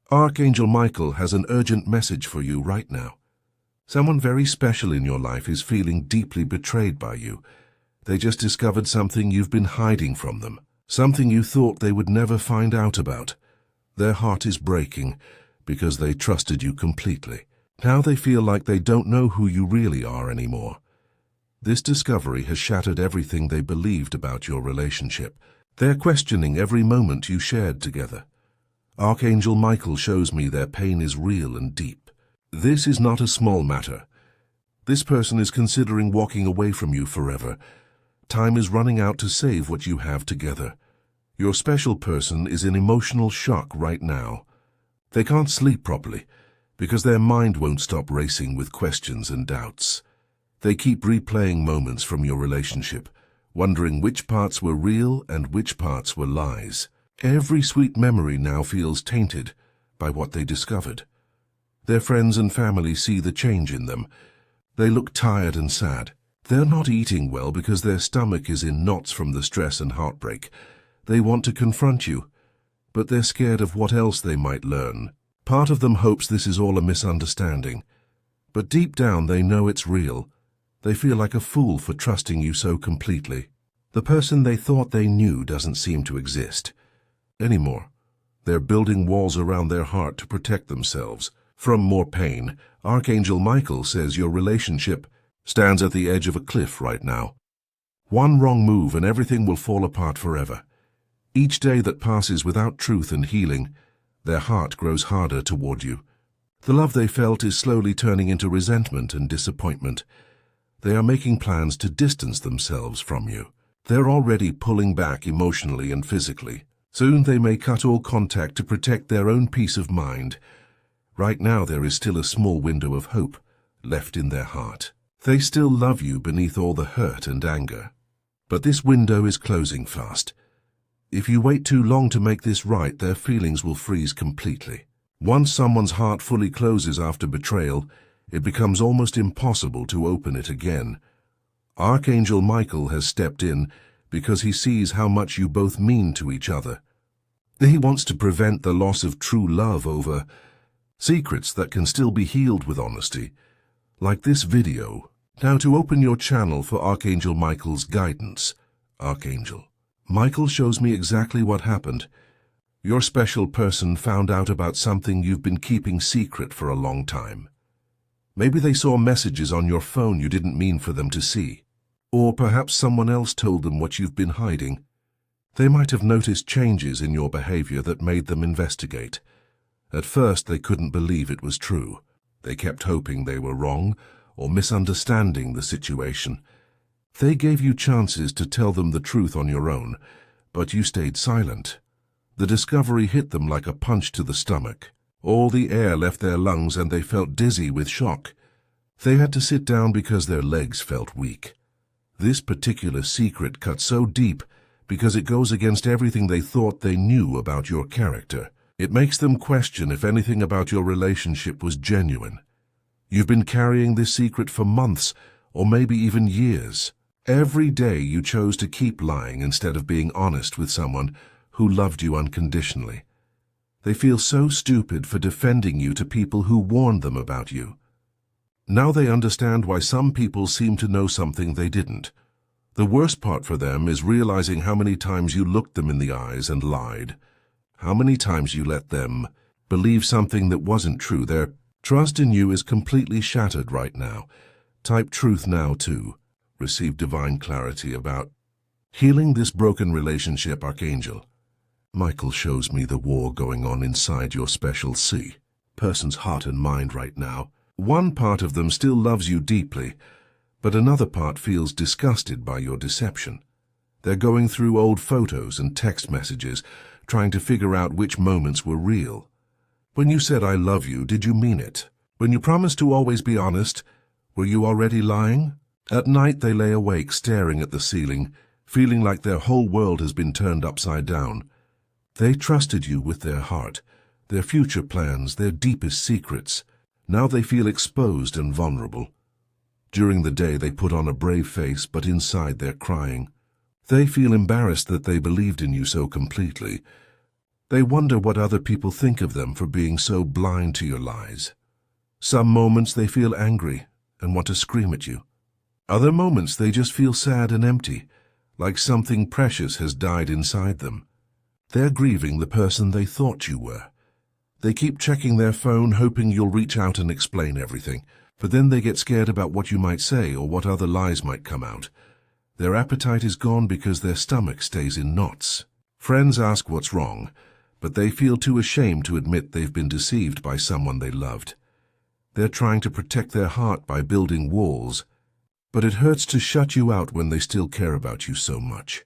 Archangel Michael has an urgent message for you right now. Someone very special in your life is feeling deeply betrayed by you. They just discovered something you've been hiding from them, something you thought they would never find out about. Their heart is breaking because they trusted you completely. Now they feel like they don't know who you really are anymore. This discovery has shattered everything they believed about your relationship. They're questioning every moment you shared together. Archangel Michael shows me their pain is real and deep. This is not a small matter. This person is considering walking away from you forever. Time is running out to save what you have together. Your special person is in emotional shock right now. They can't sleep properly because their mind won't stop racing with questions and doubts. They keep replaying moments from your relationship, wondering which parts were real and which parts were lies. Every sweet memory now feels tainted by what they discovered. Their friends and family see the change in them. They look tired and sad. They're not eating well because their stomach is in knots from the stress and heartbreak. They want to confront you, but they're scared of what else they might learn. Part of them hopes this is all a misunderstanding, but deep down they know it's real. They feel like a fool for trusting you so completely. The person they thought they knew doesn't seem to exist anymore. They're building walls around their heart to protect themselves from more pain. Archangel Michael says your relationship stands at the edge of a cliff right now. One wrong move and everything will fall apart forever. Each day that passes without truth and healing, their heart grows harder toward you. The love they felt is slowly turning into resentment and disappointment. They are making plans to distance themselves from you. They're already pulling back emotionally and physically. Soon they may cut all contact to protect their own peace of mind. Right now there is still a small window of hope left in their heart. They still love you beneath all the hurt and anger. But this window is closing fast. If you wait too long to make this right, their feelings will freeze completely. Once someone's heart fully closes after betrayal, it becomes almost impossible to open it again. Archangel Michael has stepped in because he sees how much you both mean to each other. He wants to prevent the loss of true love over secrets that can still be healed with honesty, like this video. Now to open your channel for Archangel Michael's guidance. Archangel Michael shows me exactly what happened. Your special person found out about something you've been keeping secret for a long time. Maybe they saw messages on your phone you didn't mean for them to see. Or perhaps someone else told them what you've been hiding. They might have noticed changes in your behavior that made them investigate. At first they couldn't believe it was true. They kept hoping they were wrong or misunderstanding the situation. They gave you chances to tell them the truth on your own, but you stayed silent. The discovery hit them like a punch to the stomach. All the air left their lungs and they felt dizzy with shock. They had to sit down because their legs felt weak. This particular secret cut so deep because it goes against everything they thought they knew about your character. It makes them question if anything about your relationship was genuine. You've been carrying this secret for months or maybe even years. Every day you chose to keep lying instead of being honest with someone who loved you unconditionally. They feel so stupid for defending you to people who warned them about you. Now they understand why some people seem to know something they didn't. The worst part for them is realizing how many times you looked them in the eyes and lied. How many times you let them believe something that wasn't true. Their trust in you is completely shattered right now. Type truth now to receive divine clarity about healing this broken relationship. Archangel Michael shows me the war going on inside your special person's heart and mind right now. One part of them still loves you deeply, but another part feels disgusted by your deception. They're going through old photos and text messages, trying to figure out which moments were real. When you said "I love you," did you mean it? When you promised to always be honest, were you already lying? At night they lay awake staring at the ceiling, feeling like their whole world has been turned upside down. They trusted you with their heart, their future plans, their deepest secrets. Now they feel exposed and vulnerable. During the day they put on a brave face, but inside they're crying. They feel embarrassed that they believed in you so completely. They wonder what other people think of them for being so blind to your lies. Some moments they feel angry and want to scream at you. Other moments they just feel sad and empty, like something precious has died inside them. They're grieving the person they thought you were. They keep checking their phone, hoping you'll reach out and explain everything, but then they get scared about what you might say or what other lies might come out. Their appetite is gone because their stomach stays in knots. Friends ask what's wrong, but they feel too ashamed to admit they've been deceived by someone they loved. They're trying to protect their heart by building walls, but it hurts to shut you out when they still care about you so much.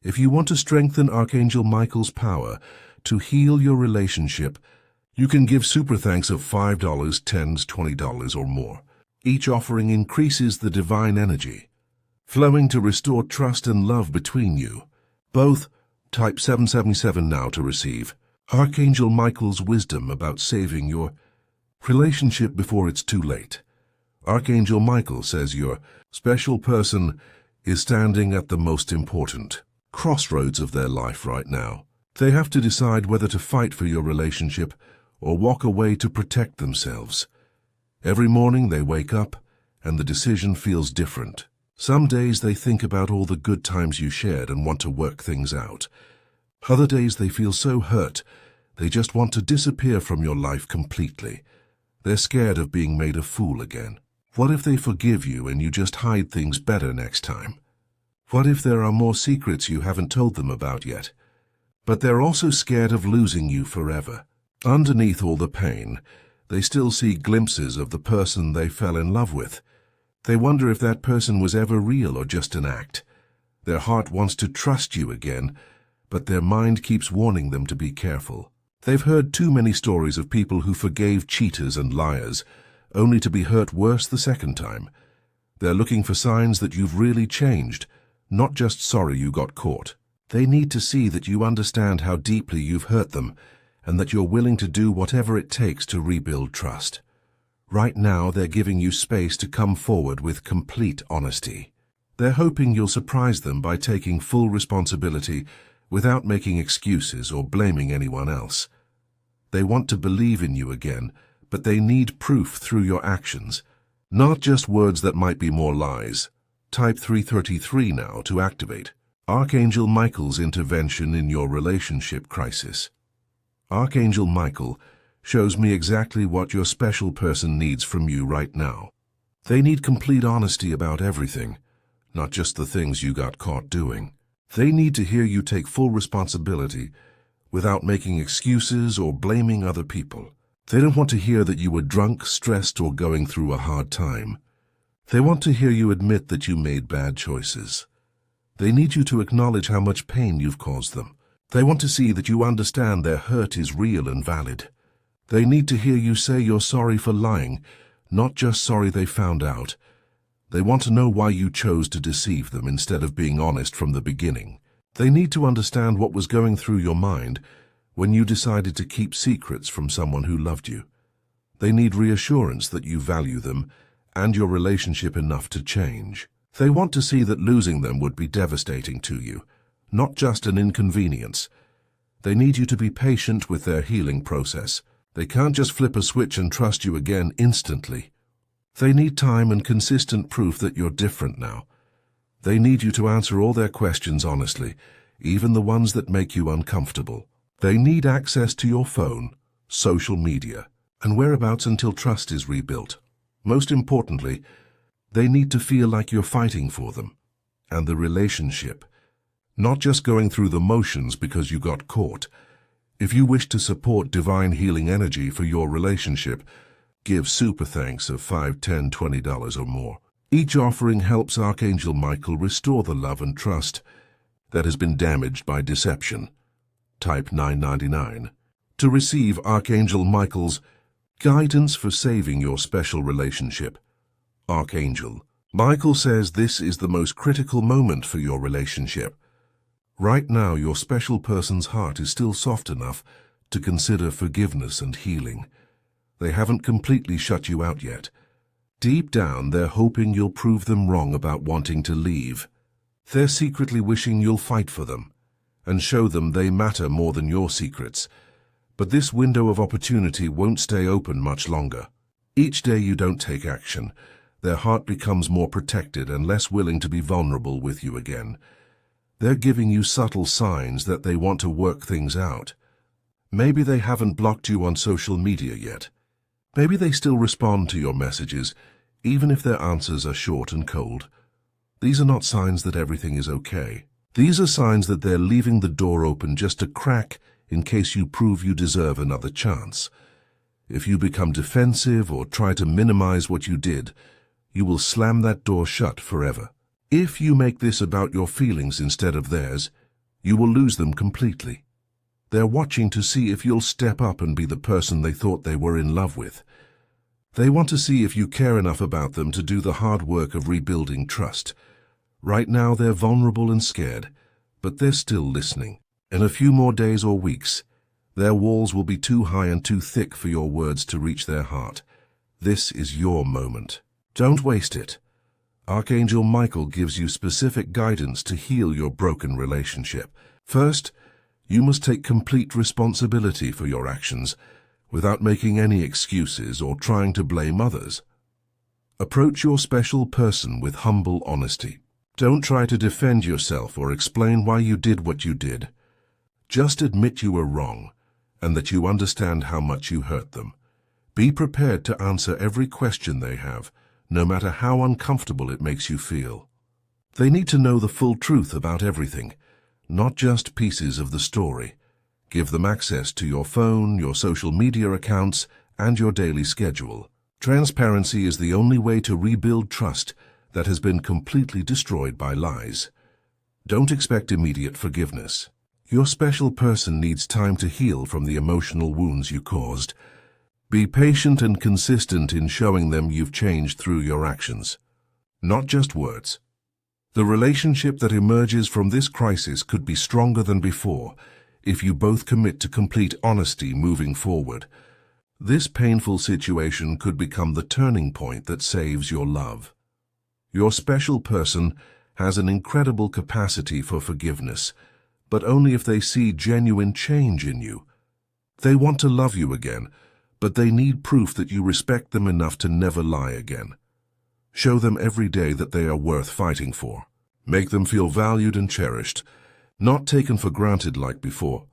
If you want to strengthen Archangel Michael's power to heal your relationship, you can give super thanks of $5, $10, $20 or more. Each offering increases the divine energy, flowing to restore trust and love between you. Both type 777 now to receive Archangel Michael's wisdom about saving your relationship before it's too late. Archangel Michael says your special person is standing at the most important crossroads of their life right now. They have to decide whether to fight for your relationship or walk away to protect themselves. Every morning they wake up and the decision feels different. Some days they think about all the good times you shared and want to work things out. Other days they feel so hurt, they just want to disappear from your life completely. They're scared of being made a fool again. What if they forgive you and you just hide things better next time? What if there are more secrets you haven't told them about yet? But they're also scared of losing you forever. Underneath all the pain, they still see glimpses of the person they fell in love with. They wonder if that person was ever real or just an act. Their heart wants to trust you again, but their mind keeps warning them to be careful. They've heard too many stories of people who forgave cheaters and liars, only to be hurt worse the second time. They're looking for signs that you've really changed, not just sorry you got caught. They need to see that you understand how deeply you've hurt them and that you're willing to do whatever it takes to rebuild trust. Right now, they're giving you space to come forward with complete honesty. They're hoping you'll surprise them by taking full responsibility without making excuses or blaming anyone else. They want to believe in you again, but they need proof through your actions, not just words that might be more lies. Type 333 now to activate Archangel Michael's intervention in your relationship crisis. Archangel Michael shows me exactly what your special person needs from you right now. They need complete honesty about everything, not just the things you got caught doing. They need to hear you take full responsibility without making excuses or blaming other people. They don't want to hear that you were drunk, stressed, or going through a hard time. They want to hear you admit that you made bad choices. They need you to acknowledge how much pain you've caused them. They want to see that you understand their hurt is real and valid. They need to hear you say you're sorry for lying, not just sorry they found out. They want to know why you chose to deceive them instead of being honest from the beginning. They need to understand what was going through your mind when you decided to keep secrets from someone who loved you. They need reassurance that you value them and your relationship enough to change. They want to see that losing them would be devastating to you, not just an inconvenience. They need you to be patient with their healing process. They can't just flip a switch and trust you again instantly. They need time and consistent proof that you're different now. They need you to answer all their questions honestly, even the ones that make you uncomfortable. They need access to your phone, social media, and whereabouts until trust is rebuilt. Most importantly, they need to feel like you're fighting for them and the relationship, not just going through the motions because you got caught. If you wish to support divine healing energy for your relationship, give super thanks of $5, $10, $20 or more. Each offering helps Archangel Michael restore the love and trust that has been damaged by deception. Type 999 to receive Archangel Michael's guidance for saving your special relationship. Archangel Michael says this is the most critical moment for your relationship. Right now, your special person's heart is still soft enough to consider forgiveness and healing. They haven't completely shut you out yet. Deep down, they're hoping you'll prove them wrong about wanting to leave. They're secretly wishing you'll fight for them and show them they matter more than your secrets. But this window of opportunity won't stay open much longer. Each day you don't take action, their heart becomes more protected and less willing to be vulnerable with you again. They're giving you subtle signs that they want to work things out. Maybe they haven't blocked you on social media yet. Maybe they still respond to your messages, even if their answers are short and cold. These are not signs that everything is okay. These are signs that they're leaving the door open just a crack in case you prove you deserve another chance. If you become defensive or try to minimize what you did, you will slam that door shut forever. If you make this about your feelings instead of theirs, you will lose them completely. They're watching to see if you'll step up and be the person they thought they were in love with. They want to see if you care enough about them to do the hard work of rebuilding trust. Right now they're vulnerable and scared, but they're still listening. In a few more days or weeks, their walls will be too high and too thick for your words to reach their heart. This is your moment. Don't waste it. Archangel Michael gives you specific guidance to heal your broken relationship. First, you must take complete responsibility for your actions without making any excuses or trying to blame others. Approach your special person with humble honesty. Don't try to defend yourself or explain why you did what you did. Just admit you were wrong and that you understand how much you hurt them. Be prepared to answer every question they have, no matter how uncomfortable it makes you feel. They need to know the full truth about everything, not just pieces of the story. Give them access to your phone, your social media accounts, and your daily schedule. Transparency is the only way to rebuild trust that has been completely destroyed by lies. Don't expect immediate forgiveness. Your special person needs time to heal from the emotional wounds you caused. Be patient and consistent in showing them you've changed through your actions, not just words. The relationship that emerges from this crisis could be stronger than before if you both commit to complete honesty moving forward. This painful situation could become the turning point that saves your love. Your special person has an incredible capacity for forgiveness, but only if they see genuine change in you. They want to love you again, but they need proof that you respect them enough to never lie again. Show them every day that they are worth fighting for. Make them feel valued and cherished, not taken for granted like before.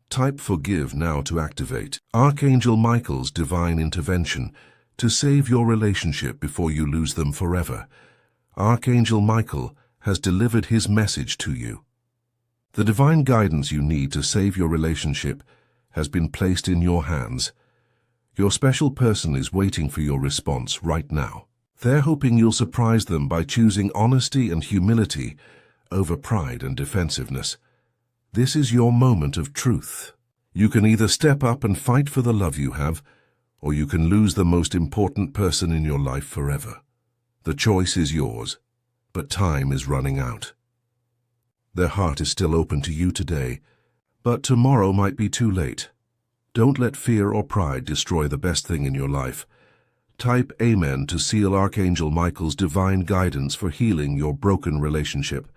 Type forgive now to activate Archangel Michael's divine intervention to save your relationship before you lose them forever. Archangel Michael has delivered his message to you. The divine guidance you need to save your relationship has been placed in your hands. Your special person is waiting for your response right now. They're hoping you'll surprise them by choosing honesty and humility over pride and defensiveness. This is your moment of truth. You can either step up and fight for the love you have, or you can lose the most important person in your life forever. The choice is yours, but time is running out. Their heart is still open to you today, but tomorrow might be too late. Don't let fear or pride destroy the best thing in your life. Type Amen to seal Archangel Michael's divine guidance for healing your broken relationship.